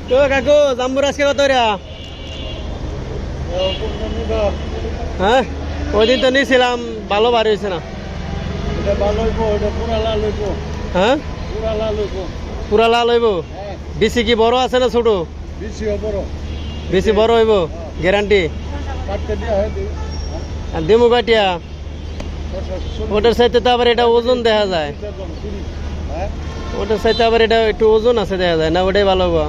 তো কাকু জাম্বুর আজকে কত রে? হ্যাঁ ওই দিন তো নিয়েছিলাম, ভালো বার হয়েছে না। হ্যাঁ পুরা লাল হইব। বেশি কি বড় আছে না ছোট? বেশি বড় হইব গ্যারান্টি। আর দিমু কাটিয়া ওটার সাথে তো আবার এটা ওজন দেখা যায়, ওটার সাথে আবার এটা একটু ওজন আছে দেখা যায় না, ওটাই ভালো হবো।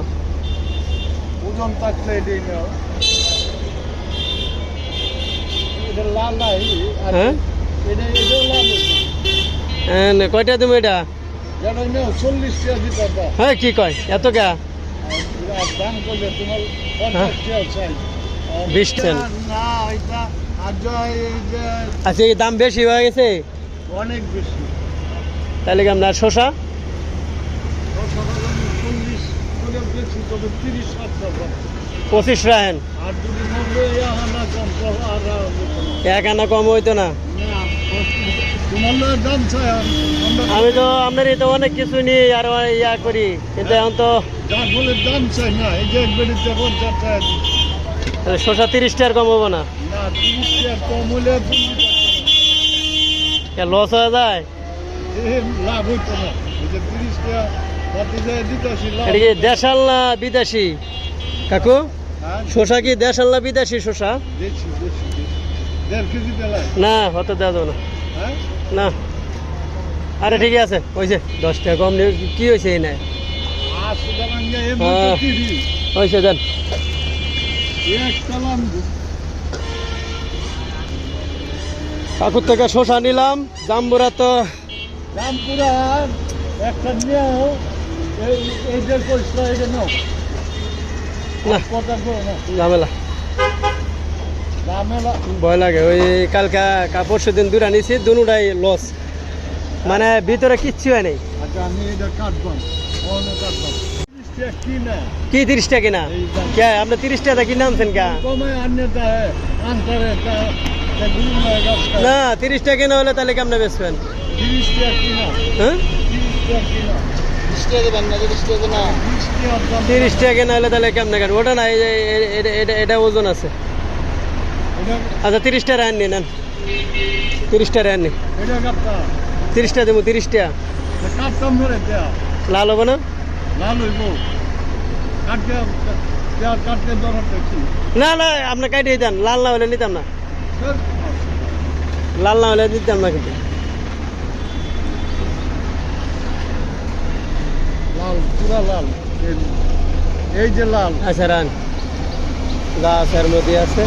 ওজন থাকলে হ্যাঁ কয়টা তুমি এটা? হ্যাঁ কি কয় এত কা? 20 টাকা। আচ্ছা এই দাম বেশি হয়ে গেছে অনেক বেশি। তাহলে কি আপনার শসা? 25 রাখেন। এক আনা কম হইতো না? আমি তো আপনার এই তো অনেক কিছু নিয়ে আর ইয়া করি, কিন্তু এখন তো শসা 30 টাকার কম হবো না? লস হয়ে যায়, লাভ হইতো না। 30 টাকা এটা কি দেশাল না বিদেশি কাকু? শসা কি দেশাল না বিদেশি শসা? না হত দেওয়া যাবে না। না আরে ঠিক আছে হয়েছে, 10 টাকা কম কি হয়েছে? এই নাই হয়েছে দেন। কাকুর থেকে শসা নিলাম, জাম্বুরা তো জাম্বুরা একটা নিয়েও ঝামেলা ভয় লাগে। ওই কালকা পরশু দিন দুটা নিছি, দুটাই লস, মানে ভিতরে কিচ্ছু হয় নাই। কি 30 টাকা কিনা? কে আপনি 30 টাকা কিনে আনছেন কে? না 30 টাকা কিনা হলে তাহলে কেমনে বেচবেন? হ্যাঁ 30 টাকা কিনা হলে তাহলে কেমনে কাটবে? ওটা না এটা ওজন আছে। আচ্ছা 30 টাকা আননি নেন, 30 টাকা আননি, 30 টাকা দেবো। 30 টাকা লাল হবো না? না না আপনি কাটিয়ে দেন, লাল না হলে নিতাম না, লাল না হলে দিতাম না। কিন্তু লাল পুরা লাল, এই যে লাল। আচ্ছা রান গাছের মধ্যে আছে।